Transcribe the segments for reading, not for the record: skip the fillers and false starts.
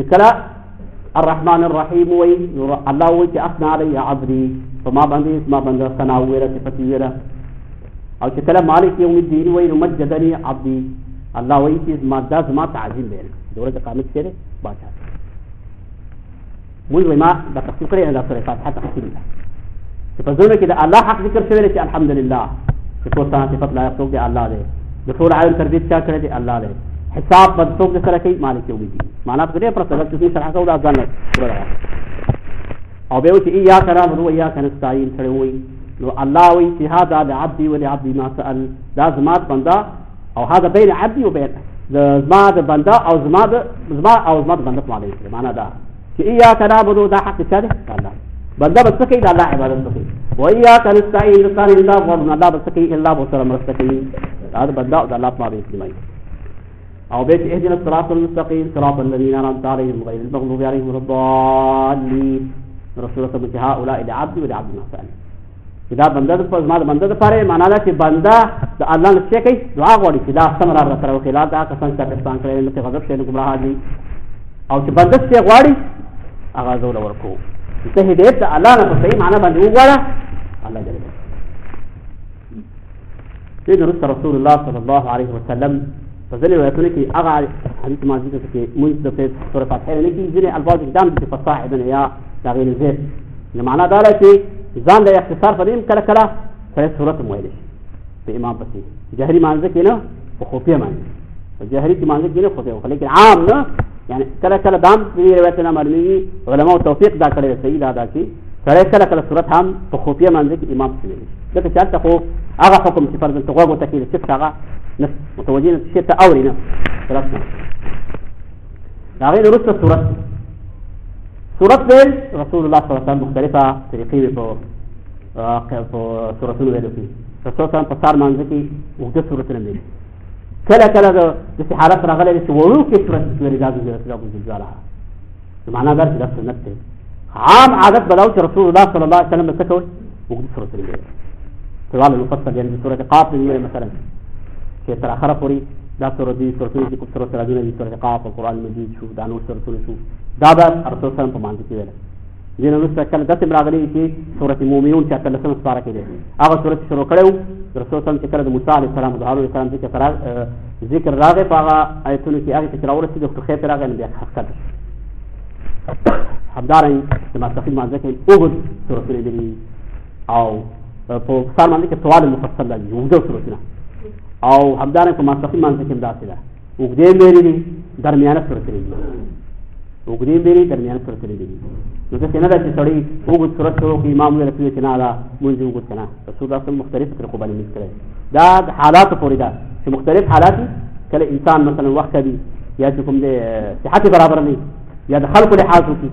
كلا الرحمن الرحيم وي الله وي أثنى علي عبدي فما بندي ما بندر ثناء ويرا صفتي ويرا أو كلا مالك يوم الدين وي مجدني عبدي الله وي ما داز ما تعظيم بين دورة قامت كده باشا مو ما ده تفسير كده ده سورة فاتحة تفسير فزوجة كده الله حق ذكر شوية الحمد لله كتور سنة صفات لا يفوق دي الله له دخول عالم تربية شاكرة دي الله له حساب بدفوق دي سركي مالك يوم الدين معناه بقدر يفرص جسمي شرح كودا جانا أو بيوتي إياك نعبد وإياك نستعين سروي لو الله وي هذا لعبدي ولعبدي ما سأل ده زمات بندا أو هذا بين عبدي وبين زمات بندا أو زمات بندا مالك معناه ده إياك نعبد ده حق شاده الله بندا بسكي ده الله عبادة بسكي وإياك نستعين لسان الله ورنا الله بسكي الله بسلام رسكي هذا بندا ده الله ما بيسلمي أو بيت اهدنا الصراط المستقيم صراط الذين أنعمت عليهم غير المغضوب عليهم ولا الضالين رسول الله هؤلاء لعبدي ولعبد ما سأل إذا بندا فز ما بندا فاره معنا لا چې بندا د الله نشه کوي دعا غواړي چې دا ثمر را تر خلال دا کسان چې پاکستان کړي نو ته غضب شي نو ګمراه دي او چې بندا څه غواړي هغه زول ورکو ته هدایت الله نه په صحیح معنا باندې وګوره الله جل جلاله سيدنا رسول الله صلى الله عليه وسلم فزل ويقول لك أغا حديث ما ذكر في منذ في سورة فاتحة لكن زين الفاظ قدام في فصاح ابن يا تغيير الزيت معنى ذلك زان لا اختصار فديم كلا كلا في سورة مويلش في إمام بسي جهري ما ذكر هنا وخفية ما الجهري ما ذكر هنا وخفية لكن عام نا يعني كلا كلا دام في روايتنا مرمي علماء التوفيق دا كلا سيد هذا كي كلا كلا سورة هم وخفية ما ذكر إمام بسي لكن شرط خو أغا حكم سفر بن تقوى وتكيل شفت أغا متوجين شيء تأورينا ثلاثة لكن رسل سورة رسول الله صلى الله عليه وسلم مختلفة ترقيبه في سورة نويل فيه رسول الله صلى الله عليه وسلم فصار منزكي وجد سورة نويل كلا جس حالات رغلة جس وروك سورة نويل جازو جزالها معنى ذلك نفس النبتة عام عادت بلاوش رسول الله صلى الله عليه وسلم بسكوي وجد سورة نويل سؤال المفصل يعني سورة قاف نويل مثلا كي ترى آخر فوري دا سورة دي سورة دي كم سورة راجونا دي سورة قاف القرآن المجيد شوف دانو سورة شوف دابا الرسول صلى الله عليه وسلم بمان ذكي ولا جينا نسأل كلا دس مراغلي كي سورة المؤمنون شاكل لسنا سبارة كده أغا سورة شروع كده الرسول صلى الله عليه وسلم كلا موسى عليه السلام ظهروا السلام ذكر ترى ذكر راغب أغا آياتون كي أغا تكراورة سيد وقت خير راغب نبي حسد حمدارين لما تفهم ما ذكر أوجد سورة النبي أو فصار ما ذكر سؤال المفصل لي وجود سورة أو حمدارين فما تفهم ما ذكر داسلا وقديم بيري درميانة سورة النبي وقديم بيري درميانة سورة النبي نوكي سنة تسوري وجود سورة شروع في إمام ولا فيه كنا على منذ وجود كنا رسول الله مختلف ترقب على المشكلة ده حالات فوريدا في مختلف حالات كلا إنسان مثلا وقت دي يأتيكم ده صحة برابرني يا ده خلق لحاظه كي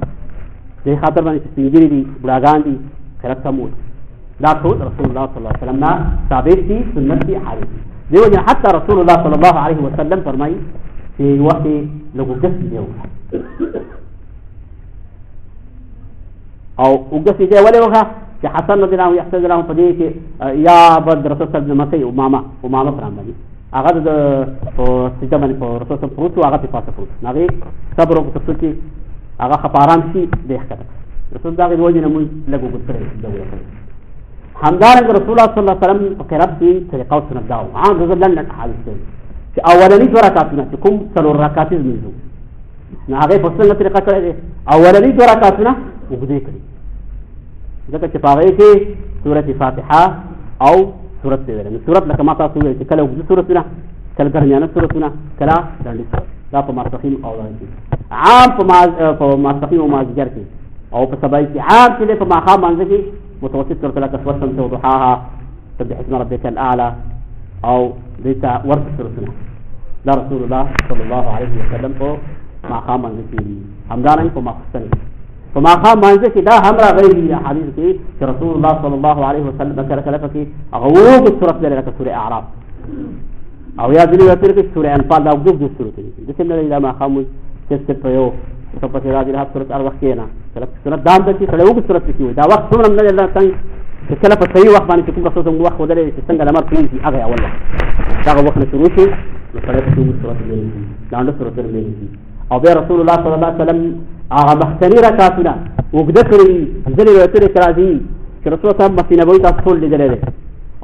ده خاطر بني تنجري دي براغان دي خيرات سموت لا تقول رسول الله صلى الله عليه وسلم ثابتي سنتي حالتي دي وجه حتى رسول الله صلى الله عليه وسلم فرمي في وقت لو قصد يوم أو وقصد ده ولا وها كحسن لنا ويحتاج لهم فديك يا بدر رسول الله صلى الله عليه وسلم وماما فرماني أغاد سجماني رسول الله فروت وأغاد فاس فروت نبي صبر وتسوتي أغا خباران شيء ده كذا رسول الله قال وجه نمون لقوا قصر الدولة حمدان رسول الله صلى الله عليه وسلم قرب في طريقة سنة داو عام رسول الله لك حال السنة في أولاني وركاتنا تكون سلور ركاتي منزو نهاجي فصلنا طريقة كذا أولاني وركاتنا وبديك لي إذا كتفاعي في سورة الفاتحة أو سورة سيدنا من سورة لك ما تاسوي كلا وجود سورتنا كلا كرنيانا سورتنا كلا داندي سورة لا فما تفهم أو لا عام فما تفهم وما ذكرتي أو فسبايتي عام كده فما خام منزكي متوسط سورة لك الشمس وضحاها سبح اسم ربك الأعلى أو ليس ورد سورتنا لا رسول الله صلى الله عليه وسلم فما خام منزكي حمدانا فما خصني فما خام منزكي ده همرا غيري حديث في رسول الله صلى الله عليه وسلم ذكر كلفك أغوب السورة لك سورة أعراف أو يا ذلك يترك سورة أنفال لا وجود سورة دسمنا إلى ما خام تستر فيو سبحانه وتعالى هذه سورة أربعين كلام سورة دام ده كلا وجود سورة كيو ده وقت سورة من الله تاني كلا فسيء وقت ما نتكلم رسول الله وقت وده يستنجد لمر كلين في أغيا والله ده وقت نشروشه مثلا تقول سورة الليل ده عنده سورة الليل او بیا رسول الله صلی الله علیه وسلم هغه مخکنی رکعتونه اوږده کړي ځینې روایتونه کې راځي چې رسول الله صلی الله علیه وسلم مسجد نبوي ته ټول لیدلی دی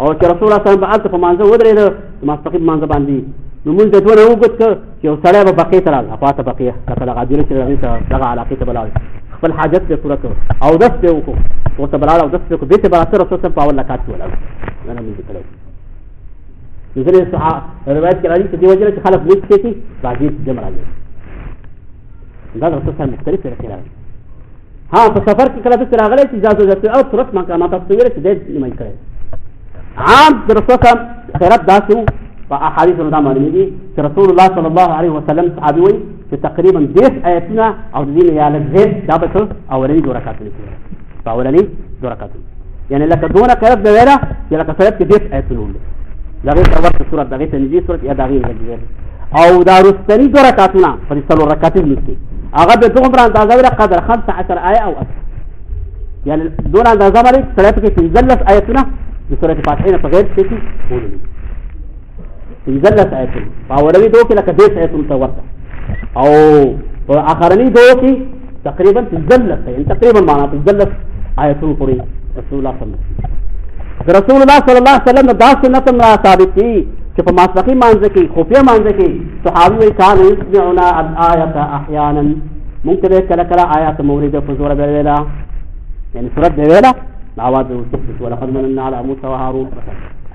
او چې رسول الله صلی الله علیه وسلم هلته په مانځه ودرېده ماسپښین مانځه باندې نو مونځ یې دونه اوږد کړ چې یو سړی به بقیې ته راغی خواته بقیه لکه دغه هدیره چې هغې ته دغه علاقې ته به لاړ خپل حاجت به پوره کړ اودس به یې وکړو ورته به لاړ اودس به یې وکړو بېرته به راسه رسول صاحب په اول رکعت کې ولاړ نه مونځ یې کړی ځینې روایت کې راځي چې دې وجې نه چې خلک لږ کېږي راځي جمع راځي دا د رسول صاحب مختلف طریقې راغلي ها په سفر کې کله داسې راغلی چې اجازه ورکړي او ترڅ ما تاسو ته ویل چې دی نیمایي کړی عام د رسول صاحب خیرات داسې وو په احادیثو دا معلومېږي چې رسول الله صلی الله علیه وسلم صحابي وایي چې تقریبا 10 آیتونه او د دې نه یا لږ زیات دا به څه اولني 2 رکعتونه کېږي په اولني 2 رکعتونه یعنې لکه دونه قرات به ویله چې لکه سړی کې 10 آیتونه وو د هغې ته ورته صورت د هغې ته نږدې صورت یا د هغې نه لږ زیات او دا رستني 2 رکعتونه په دې 4 رکعتونو لمونځ کې هغه به دومره اندازه ویله قدر 15 آیه او اکثر یعنې دونه اندازه باندې سړی پکې 15 آیتونه د سورة فاتحه نه په غیر څه کې ولولي 15 آیتونه په اولني دوه کې لکه 10 آیتونه ته ورته او په اخرني دوه کې تقریبا 15 یعنې تقریبا معنا 15 آیتونه پورې رسول الله صلی الله علیه وسلم رسول الله صلی الله علیه وسلم دا سنت را ثابت دي چې په ماسپښین مانځه کې خفیه مانځه کې صحابي وایي کان یسمعنا الآیة احیانا ممکن کله کله آیات مورده په زوره به ویله یعنې سورت به ویله آواز وسکت ولقد مننا على موسى وهارون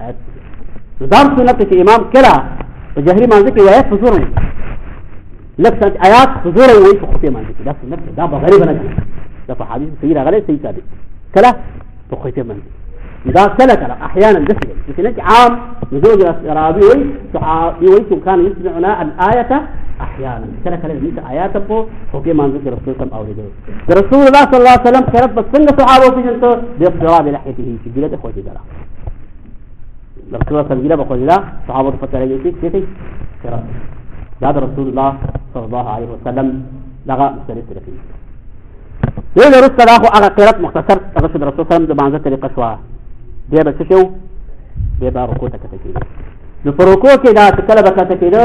آیت دا سنت چې امام کله په جهري مانځه کې آیات په زوره لکه آیات په زوره وایي په خفیه مانځه کې دا سنت دا به غریبه نه ده دا په حدیث صحیح راغلی صحیح ثابت کله په خفیه مانځه دا کله کله احيانا دسل لكن عام نزوج رابي وي صحابي وي كان يسمعنا الايه احيانا كله كله دي ايات په اوکي مانځ کې رسول الله اوریدل رسول الله صلی الله علیه وسلم خیرت بس څنګه صحابه او جنته د اقتراب لحيته چې ګلته خو دي درا رسول الله صلی الله علیه وسلم صحابه په ترې کې څه دي خیرت دا رسول الله صلی الله علیه وسلم دغه مختلف طریقې دې ورسره هغه خیرت مختصر هغه رسول الله صلی الله علیه وسلم د مانځ طریقه شو بیا به څه شو بیا به رکوع ته کته کېده نو په رکوع کې دا کله به کته کېده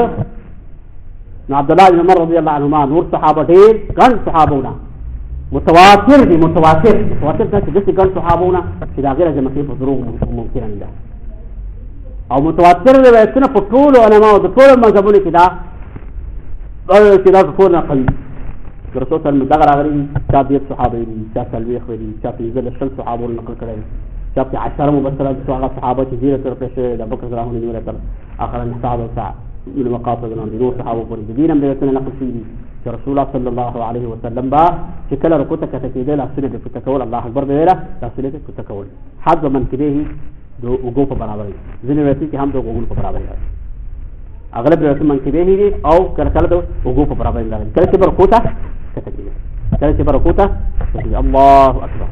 نو عبدالله بن عمر رضی الله عنهما نور صحابه ډېر ګڼ صحابهونه متواتر دي متواتر دا چې داسې ګڼ صحابهونه چې د هغې نه جمع کېدل په دروغ ممکنه نه ده او متواتر روایتونه په ټولو علماو د ټولو مذهبونو کې دا چې دا ټول نقل رسول صلی الله علیه وسلم دغه راغلي چا 10 صحابه دي چا 40 دي چا 15 صحابه نقل کړی شاب 10 مبشرة بسواء صحابة جزيرة ترقيش أبو بكر رضي الله عنه آخر النصاب وسع من مقاصد الأنبياء صحابة فريدين من بيتنا نقل فيه رسول الله صلى الله عليه وسلم با شكل ركوتك تكيد لا سنة كتكول الله أكبر بيلا لا سنة كتكول حظ من كبيه دو وقوف برابر زين رأسي كهم دو وقوف برابر أغلب رأس من كبيه أو كلا دو وقوف برابر كلا كبر ركوتا كتكيد كلا كبر ركوتا الله أكبر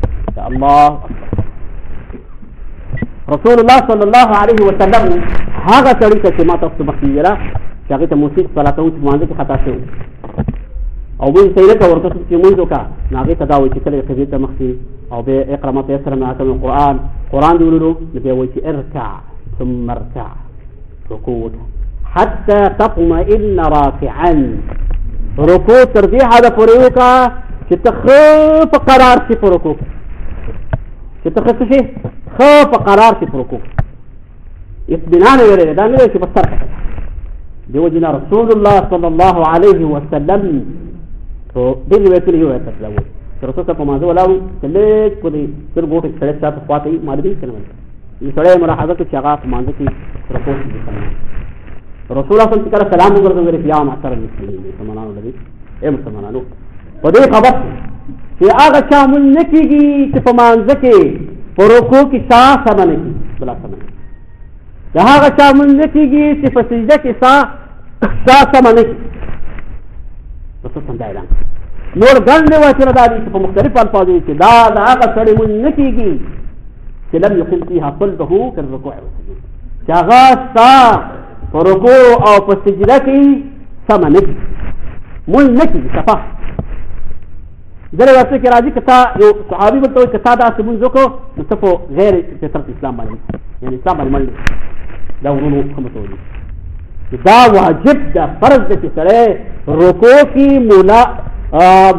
الله أكبر رسول الله صلى الله عليه وسلم هذا طريقه چې ما تاسو بخیره چې هغه ته موسیقي صلاتو چې مانځي کې خطا شو او به سیرت ورته چې مونږ وکړه هغه ته دا وایي چې کله قبله ته مخکې او به اقرا ما تيسر من القرآن دی ورو نو وایي چې اركع ثم اركع ركوع حتى تطمئن راكعا ركوع تر دې حدا پورې وکړه چې تخف قرار شي په رکوع چې تخف شي خوف قرار في ركوع اطمئنان ویل دا نه چې بستر دیو جنا رسول الله صلی الله علیه وسلم تو دې ویل یو څه راو رسول الله په مازه ولاو کله کو دې تر ګوټه سره تاسو خواته مالدي کنه یې سره ملاحظه کې چې هغه په مازه کې رکوع دي رسول الله صلی الله علیه وسلم سلام وکړ یا معاشر المسلمین مسلمانانو لدی اے مسلمانانو په دې خبر چې هغه چا مونږ نکېږي چې په مازه کې پروکو کی سا سمنه کی بلا سمنه دا هغه چا مونږ کېږي چې په سجده کې سا سمنه کی تاسو څنګه اعلان نور ګڼ نه وایي دا دي په مختلف الفاظو کې دا هغه سړی مونږ کېږي چې لم يقم فيها قلبه كالركوع والسجود چې هغه سا پروکو او په سجده کې سمنه کی مونږ کېږي صفه دغه واسطه کې راځي کته یو صحابي ورته کته دا سمون زکو مصطفی غیر فطرت اسلام باندې یعنی اسلام باندې مل دا ورونو کوم ته وي دا واجب دا فرض ده چې سړی رکوع کې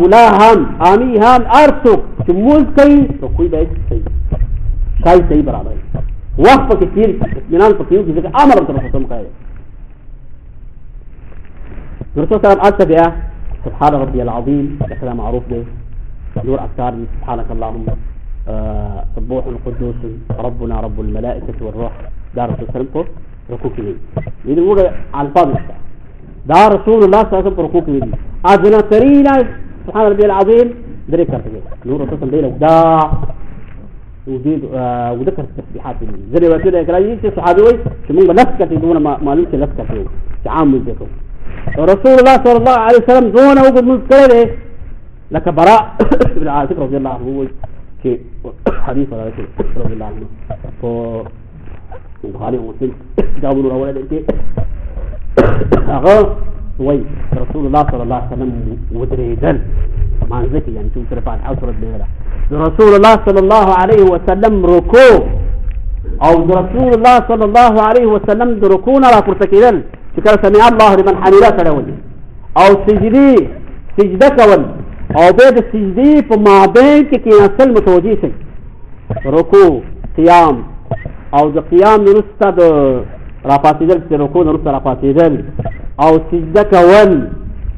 ملا هم آمی هم ارڅوک چې مونځ کوي رکوع باید صحیح برابر وخت پکې تیر اطمینان پکې وکړي ځکه امر ورته رسول الله کوي. الرسول صلی الله علیه وسلم بیا سبحان ربي العظیم دا معروف دی نور اذکار دي سبحانك اللهم سبوح قدوس ربنا رب الملائكة والروح دا رسول الله صلی الله علیه وسلم رکوع کې دي دې موږ الفاظ نشته دا رسول الله صلی الله علیه وسلم رکوع کې دي اذن ترينا سبحان ربي العظیم درې کړته نور رسول الله صلی الله وذكر التسبيحات زي ما كده كلام چې صحابي وي چې موږ لس کته دونه معلوم چې لس کته چې عام وځو رسول الله صلى الله عليه وسلم دونه وګد مذكره لك براء بن عازب رضي الله عنه وي چې حديث رضي الله عنه په بخاري ومسلم جابوا الاول دي هغه وي رسول الله صلى الله عليه وسلم ودريدل ما ذكي يعني شو ترفع عصر الليله رسول الله صلى الله عليه وسلم ركوع او رسول الله صلى الله عليه وسلم ركوع را پرتکیدل چې کله سمع الله لمن حمده کړول او سجده کول او به د سجدي په مابین کې اصل متوجي شي رکوع قیام او د قیام وروسته د راپاتېدل چې رکوع وروسته راپاتېدل او سجده کول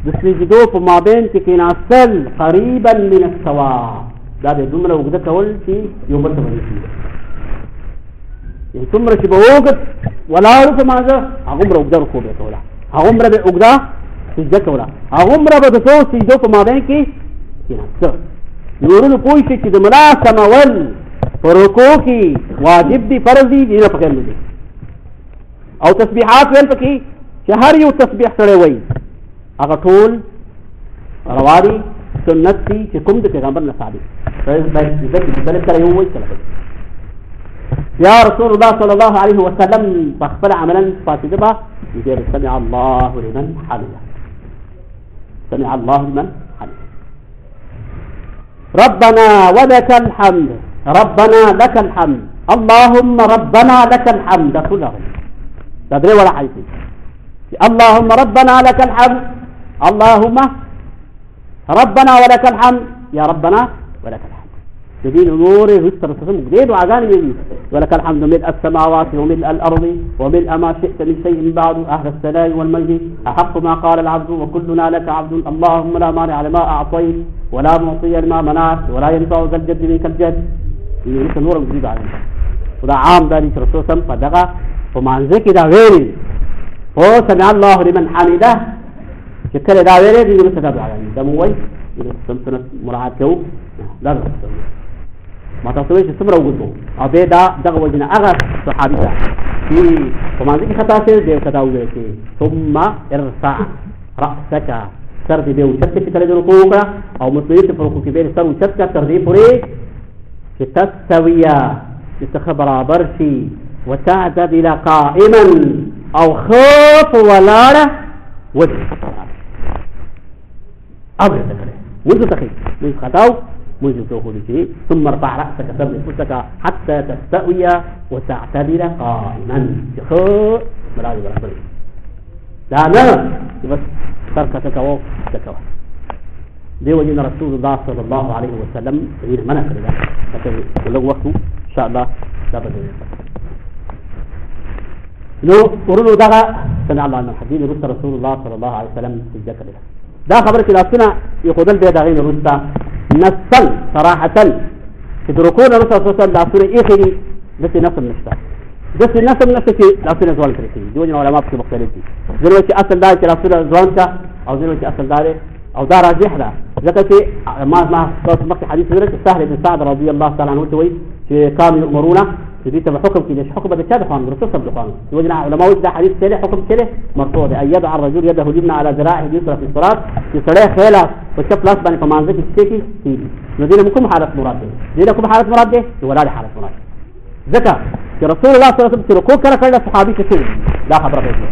د سجدو په مابین کې اصل قریبا من السواء دا د دومره وګړه کول چې یو بل ته ورسي یو څومره چې به وګت ولاړ په مازه هغه مر وګړه کو به کولا هغه مر به وګړه سجده کولا هغه مر به د څو سجدو په مابین کې کېناست نورونو پوه شي چې د ملاسمه ول پر رکوع کې واجب دي فرض دي نه پکې نه دي او تسبیحات ول پکې چې هر یو تسبیح سره وای هغه ټول رواري سنت دي چې کوم د پیغمبر نه ثابت بل کله یو وایي یا رسول الله صلی الله علیه وسلم بخبر عملا فاتده با يقول سمع الله لمن حمده سمع الله لمن حمده ربنا ولك الحمد ربنا لك الحمد اللهم ربنا لك الحمد كله تدري ولا حيث اللهم ربنا لك الحمد اللهم ربنا ولك الحمد يا ربنا ولك الحمد تدين أموره ويستر السلام قديد وعقاني يجي ولك الحمد ملء السماوات وملء الأرض وملء ما شئت من شيء بعد أهل السلام والمجد أحق ما قال العبد وكلنا لك عبد اللهم لا مانع لما أعطيت ولا معطي لما منعت ولا ينفع ذا الجد منك الجد يقول نور جديد عليك وده عام ذلك الرسول صلى الله عليه وسلم فدغى ومن ذكر غيري هو سمع الله لمن حمده شكل دا غيري دي يقول سداد على ده موي يقول سنة مراعاة كو لا ما تصوير سمرة وجوده أبي دا دغوا وجنا أغر صحابي دا في ومن ذكر خطأ سير ده كتاوله ثم ارفع رأسك سر دې اوچت کې کله رکوع وکړه او مطلق په رکوع کې به سر اوچت کا تر دې پورې چې تستویا چې څخه برابر شي وتعتدل قائما او خف ولاړه وجه امر ذکر وجه تخي من خطاو وجه توخذ ثم ارفع راسك سر راسك حتى تستوي وتعتدل قائما خف برابر لا لا بس تركتك وتكوى دي وجهنا رسول الله صلى الله عليه وسلم غير منع كده لكن ولو وقته ان شاء الله لا بد لو ورلو دغا سمع الله عن الحديث رسول الله صلى الله عليه وسلم في الذكر ده خبر كده سنه يقول ده دغين رسول نصل صراحه تدركون رسول الله صلى الله عليه وسلم اخري بس نصل نشتا بس الناس من نفسك لاسنا زوال كريتي دون علماء في مختلف دي دلوقتي اصل دار لاسنا زوانك او دلوقتي اصل دار او دار راجح ده ذكرتي ما مقطع حديث ذلك سهل بن سعد رضي الله تعالى عنه توي كانوا يأمرون في حكم كده حكم بده كده قانون رسول الله قانون وجنا علماء ده حديث كده حكم كده مرفوع ان يضع الرجل يده اليمنى على ذراعه اليسرى في الصلاه في صلاه خيلا وشاف لاس بني فمان ذكي تشيكي في مدينه مكم حاله مراد دي لكم حاله مراد دي ولا حاله مراد ذکر چې رسول الله صلی الله علیه وسلم رکوع کړه صحابي څه دا خبره کوي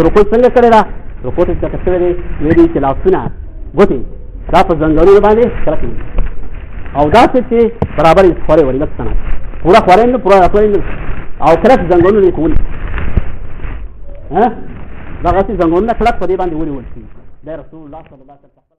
رکوع څنګه کړه دا رکوع څه کړه دی ویلي چې لاسونه ګوتې دا په څنګهونو باندې کړه او دا چې برابر یې خوري ورې لکه څنګه پورا خوري نه پورا خوري او کړه څنګهونو نه کول ها دغسې زنګونونه کلک په دې باندې ونیول شي دا رسول الله صلی الله علیه وسلم